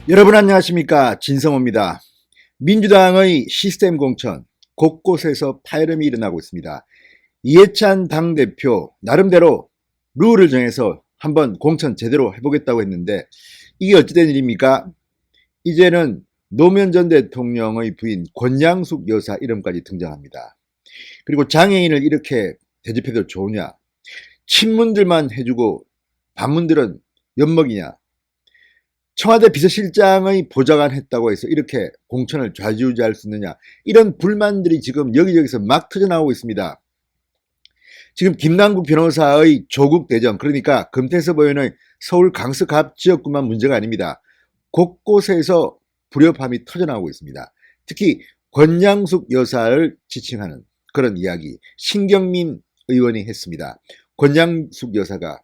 여러분 안녕하십니까, 진성호입니다. 민주당의 시스템 공천 곳곳에서 파열음이 일어나고 있습니다. 이해찬 당대표 나름대로 룰을 정해서 한번 공천 제대로 해보겠다고 했는데 이게 어찌된 일입니까? 이제는 노무현 전 대통령의 부인 권양숙 여사 이름까지 등장합니다. 그리고 장애인을 이렇게 대접해도 좋으냐, 친문들만 해주고 반문들은 엿먹이냐, 청와대 비서실장의 보좌관 했다고 해서 이렇게 공천을 좌지우지할 수 있느냐, 이런 불만들이 지금 여기저기서 막 터져나오고 있습니다. 지금 김남국 변호사의 조국 대전, 그러니까 금태섭 의원의 서울 강서갑 지역구만 문제가 아닙니다. 곳곳에서 불협화음이 터져나오고 있습니다. 특히 권양숙 여사를 지칭하는 그런 이야기 신경민 의원이 했습니다. 권양숙 여사가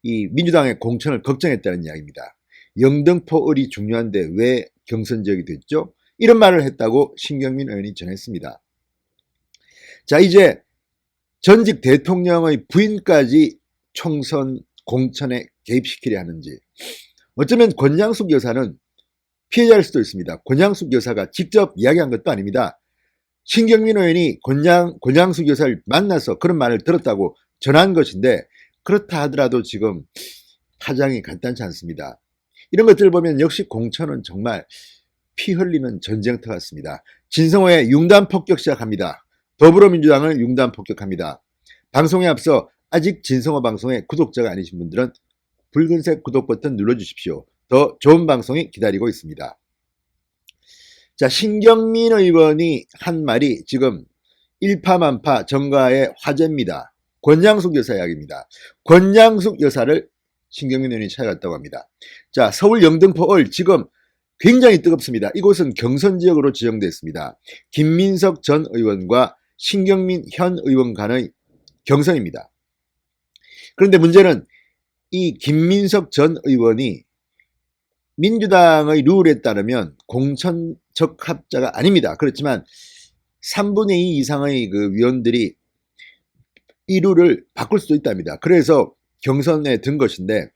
이 민주당의 공천을 걱정했다는 이야기입니다. 영등포을이 중요한데 왜 경선 지역이 됐죠? 이런 말을 했다고 신경민 의원이 전했습니다. 자, 이제 전직 대통령의 부인까지 총선 공천에 개입시키려 하는지, 어쩌면 권양숙 여사는 피해자일 수도 있습니다. 권양숙 여사가 직접 이야기한 것도 아닙니다. 신경민 의원이 권양숙 여사를 만나서 그런 말을 들었다고 전한 것인데, 그렇다 하더라도 지금 파장이 간단치 않습니다. 이런 것들을 보면 역시 공천은 정말 피 흘리는 전쟁터 같습니다. 진성호의 융단 폭격 시작합니다. 더불어민주당을 융단 폭격합니다. 방송에 앞서 아직 진성호 방송의 구독자가 아니신 분들은 붉은색 구독 버튼 눌러주십시오. 더 좋은 방송이 기다리고 있습니다. 자, 신경민 의원이 한 말이 지금 일파만파 정가의 화제입니다. 권양숙 여사 이야기입니다. 권양숙 여사를 신경민 의원이 찾아갔다고 합니다. 자, 서울 영등포을 지금 굉장히 뜨겁습니다. 이곳은 경선 지역으로 지정됐습니다. 김민석 전 의원과 신경민 현 의원 간의 경선입니다. 그런데 문제는 이 김민석 전 의원이 민주당의 룰에 따르면 공천 적합자가 아닙니다. 그렇지만 3분의 2 이상의 그 위원들이 이 룰을 바꿀 수도 있답니다. 그래서 경선에 든 것인데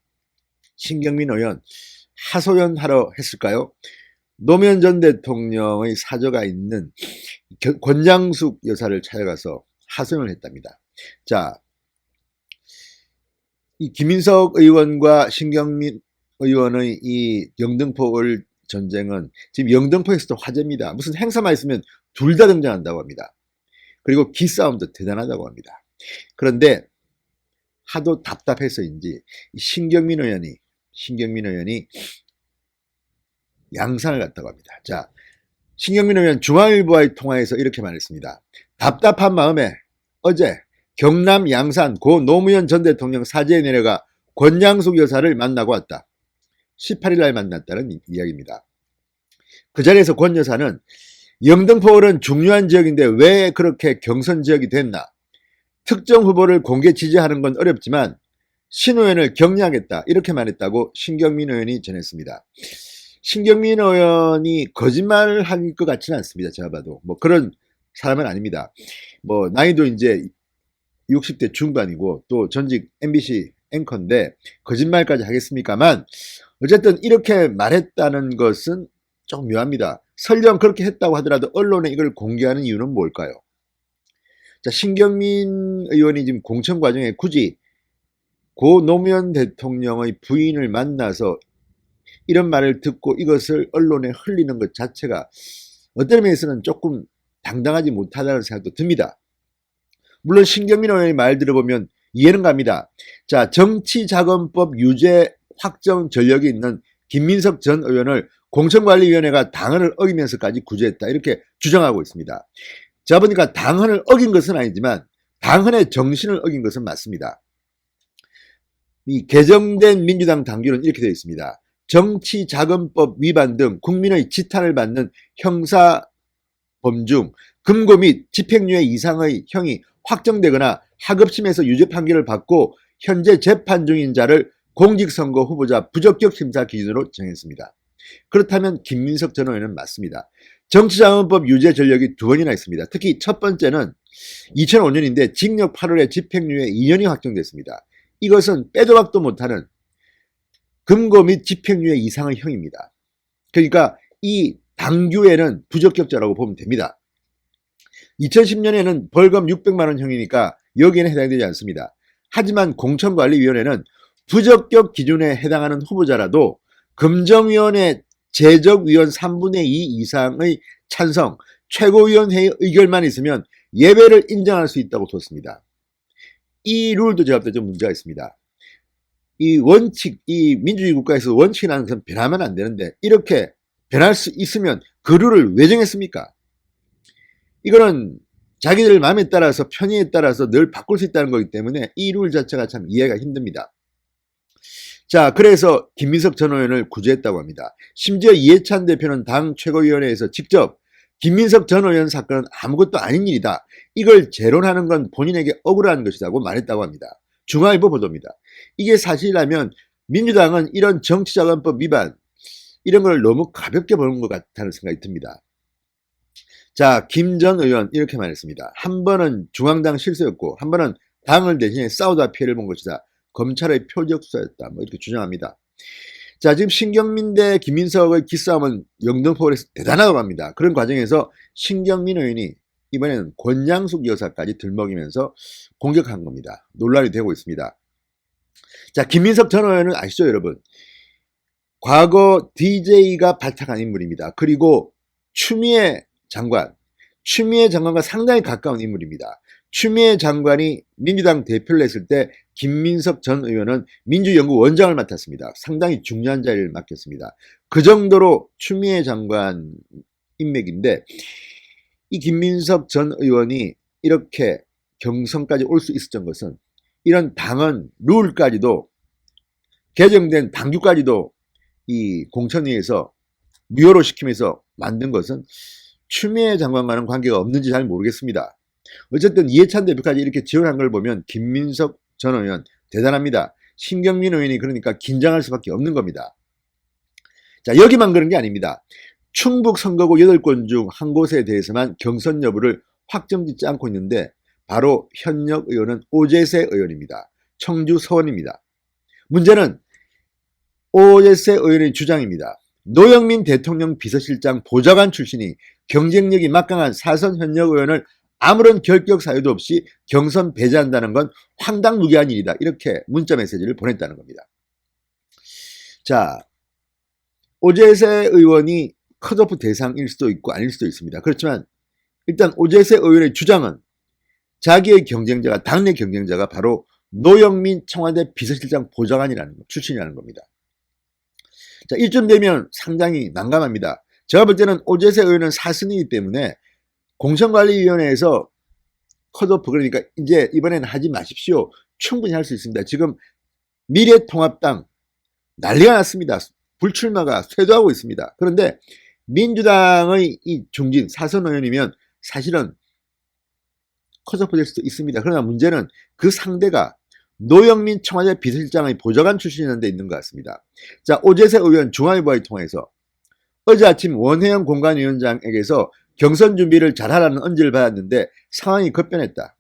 신경민 의원 하소연하러 했을까요? 노무현 전 대통령의 사저가 있는 권양숙 여사를 찾아가서 하소연을 했답니다. 자, 이 김인석 의원과 신경민 의원의 이 영등포을 전쟁은 지금 영등포에서도 화제입니다. 무슨 행사만 있으면 둘 다 등장한다고 합니다. 그리고 기싸움도 대단하다고 합니다. 그런데 하도 답답해서인지 신경민 의원이 양산을 갔다고 합니다. 자, 신경민 의원 중앙일보와의 통화에서 이렇게 말했습니다. 답답한 마음에 어제 경남 양산 고 노무현 전 대통령 사저에 내려가 권양숙 여사를 만나고 왔다. 18일 날 만났다는 이야기입니다. 그 자리에서 권 여사는 영등포을은 중요한 지역인데 왜 그렇게 경선 지역이 됐나? 특정 후보를 공개 지지하는 건 어렵지만 신 의원을 격려하겠다 이렇게 말했다고 신경민 의원이 전했습니다. 신경민 의원이 거짓말을 할 것 같지는 않습니다. 제가 봐도 뭐 그런 사람은 아닙니다. 뭐 나이도 이제 60대 중반이고 또 전직 MBC 앵커인데 거짓말까지 하겠습니까만 어쨌든 이렇게 말했다는 것은 좀 묘합니다. 설령 그렇게 했다고 하더라도 언론에 이걸 공개하는 이유는 뭘까요? 자, 신경민 의원이 지금 공천 과정에 굳이 고 노무현 대통령의 부인을 만나서 이런 말을 듣고 이것을 언론에 흘리는 것 자체가 어떤 면에서는 조금 당당하지 못하다는 생각도 듭니다. 물론 신경민 의원의 말 들어보면 이해는 갑니다. 자, 정치자금법 유죄 확정 전력이 있는 김민석 전 의원을 공천관리위원회가 당헌을 어기면서까지 구제했다 이렇게 주장하고 있습니다. 제가 보니까 당헌을 어긴 것은 아니지만 당헌의 정신을 어긴 것은 맞습니다. 이 개정된 민주당 당규는 이렇게 되어 있습니다. 정치자금법 위반 등 국민의 지탄을 받는 형사범 중 금고 및 집행유예 이상의 형이 확정되거나 하급심에서 유죄 판결을 받고 현재 재판 중인 자를 공직선거 후보자 부적격 심사 기준으로 정했습니다. 그렇다면 김민석 전 의원은 맞습니다. 정치자금법 유죄 전력이 두 번이나 있습니다. 특히 첫 번째는 2005년인데 징역 8월에 집행유예 2년이 확정됐습니다. 이것은 빼도 박도 못하는 금고 및 집행유예 이상의 형입니다. 그러니까 이 당규에는 부적격자라고 보면 됩니다. 2010년에는 벌금 600만 원형이니까 여기에는 해당되지 않습니다. 하지만 공천관리위원회는 부적격 기준에 해당하는 후보자라도 금정위원회 제적위원 3분의 2 이상의 찬성, 최고위원회의 의결만 있으면 예외를 인정할 수 있다고 뒀습니다. 이 룰도 제가 볼 때 좀 문제가 있습니다. 이 원칙, 이 민주주의 국가에서 원칙이라는 것은 변하면 안 되는데 이렇게 변할 수 있으면 그 룰을 왜 정했습니까? 이거는 자기들 마음에 따라서 편의에 따라서 늘 바꿀 수 있다는 거기 때문에 이 룰 자체가 참 이해가 힘듭니다. 자, 그래서 김민석 전 의원을 구제했다고 합니다. 심지어 이해찬 대표는 당 최고위원회에서 직접 김민석 전 의원 사건은 아무것도 아닌 일이다. 이걸 재론하는 건 본인에게 억울한 것이라고 말했다고 합니다. 중앙일보 보도입니다. 이게 사실이라면 민주당은 이런 정치자금법 위반 이런 걸 너무 가볍게 보는 것 같다는 생각이 듭니다. 자, 김 전 의원 이렇게 말했습니다. 한 번은 중앙당 실수였고 한 번은 당을 대신해 싸우다 피해를 본 것이다. 검찰의 표적 수사였다. 뭐 이렇게 주장합니다. 자, 지금 신경민 대 김민석의 기싸움은 영등포에서 대단하다고 합니다. 그런 과정에서 신경민 의원이 이번에는 권양숙 여사까지 들먹이면서 공격한 겁니다. 논란이 되고 있습니다. 자, 김민석 전 의원은 아시죠, 여러분? 과거 DJ가 발탁한 인물입니다. 그리고 추미애 장관과 상당히 가까운 인물입니다. 추미애 장관이 민주당 대표를 했을 때 김민석 전 의원은 민주연구원장을 맡았습니다. 상당히 중요한 자리를 맡겼습니다. 그 정도로 추미애 장관 인맥인데 이 김민석 전 의원이 이렇게 경선까지 올 수 있었던 것은 이런 당헌 룰까지도 개정된 당규까지도 이 공천위에서 무효로 시키면서 만든 것은 추미애 장관과는 관계가 없는지 잘 모르겠습니다. 어쨌든 이해찬 대표까지 이렇게 지원한 걸 보면 김민석 전 의원 대단합니다. 신경민 의원이 그러니까 긴장할 수밖에 없는 겁니다. 자, 여기만 그런 게 아닙니다. 충북 선거구 8곳 중 한 곳에 대해서만 경선 여부를 확정짓지 않고 있는데 바로 현역 의원은 오재세 의원입니다. 청주 서원입니다. 문제는 오재세 의원의 주장입니다. 노영민 대통령 비서실장 보좌관 출신이 경쟁력이 막강한 사선 현역 의원을 아무런 결격 사유도 없이 경선 배제한다는 건 황당무계한 일이다. 이렇게 문자 메시지를 보냈다는 겁니다. 자, 오재세 의원이 컷오프 대상일 수도 있고 아닐 수도 있습니다. 그렇지만 일단 오재세 의원의 주장은 자기의 경쟁자가 당내 경쟁자가 바로 노영민 청와대 비서실장 보좌관이라는 것, 출신이라는 겁니다. 자, 이쯤 되면 상당히 난감합니다. 제가 볼 때는 오재세 의원은 사선이기 때문에 공천관리위원회에서 컷오프 그러니까 이제 이번에는 하지 마십시오. 충분히 할 수 있습니다. 지금 미래통합당 난리가 났습니다. 불출마가 쇄도하고 있습니다. 그런데 민주당의 이 중진 사선 의원이면 사실은 컷오프 될 수도 있습니다. 그러나 문제는 그 상대가 노영민 청와대 비서실장의 보좌관 출신이라는 데 있는 것 같습니다. 자, 오재세 의원 중앙일보를 통해서 어제 아침 원혜영 공관위원장에게서 경선 준비를 잘하라는 언지를 받았는데 상황이 급변했다.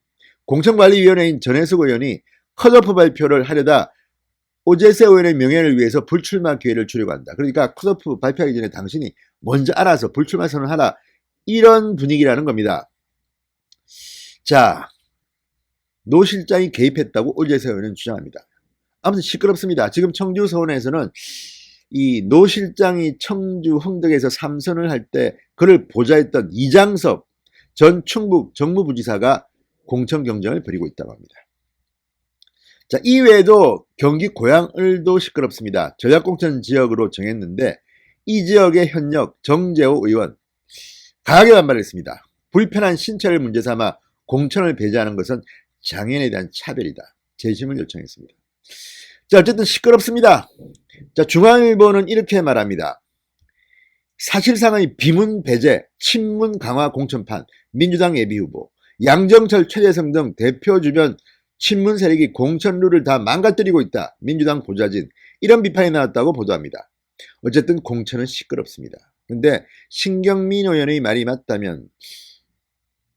공천관리위원회인 전혜숙 의원이 컷오프 발표를 하려다 오재세 의원의 명예를 위해서 불출마 기회를 주려고 한다. 그러니까 컷오프 발표하기 전에 당신이 먼저 알아서 불출마 선언하라. 이런 분위기라는 겁니다. 자, 노 실장이 개입했다고 오재세 의원은 주장합니다. 아무튼 시끄럽습니다. 지금 청주 서원에서는 이 노 실장이 청주 흥덕에서 3선을 할 때 그를 보좌했던 이장섭 전 충북 정무부지사가 공천 경쟁을 벌이고 있다고 합니다. 자, 이외에도 경기 고양을도 시끄럽습니다. 전략공천 지역으로 정했는데 이 지역의 현역 정재호 의원 강하게 반발했습니다. 불편한 신체를 문제 삼아 공천을 배제하는 것은 장애인에 대한 차별이다. 재심을 요청했습니다. 자, 어쨌든 시끄럽습니다. 자, 중앙일보는 이렇게 말합니다. 사실상의 비문 배제, 친문 강화 공천판, 민주당 예비후보, 양정철, 최재성 등 대표 주변 친문 세력이 공천 룰을 다 망가뜨리고 있다. 민주당 보좌진. 이런 비판이 나왔다고 보도합니다. 어쨌든 공천은 시끄럽습니다. 그런데 신경민 의원의 말이 맞다면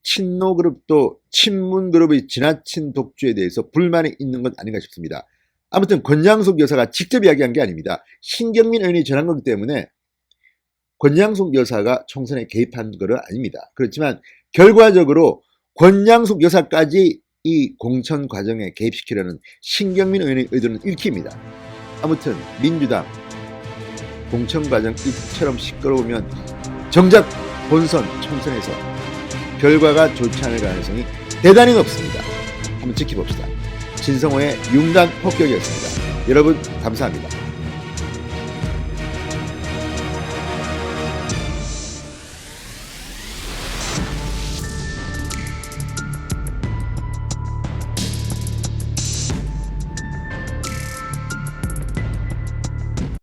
친노 그룹도 친문 그룹의 지나친 독주에 대해서 불만이 있는 것 아닌가 싶습니다. 아무튼 권양숙 여사가 직접 이야기한 게 아닙니다. 신경민 의원이 전한 거기 때문에 권양숙 여사가 총선에 개입한 것은 아닙니다. 그렇지만 결과적으로 권양숙 여사까지 이 공천 과정에 개입시키려는 신경민 의원의 의도는 읽힙니다. 아무튼 민주당 공천 과정 이처럼 시끄러우면 정작 본선 총선에서 결과가 좋지 않을 가능성이 대단히 높습니다. 한번 지켜봅시다. 진성호의 융단 폭격이었습니다. 여러분 감사합니다.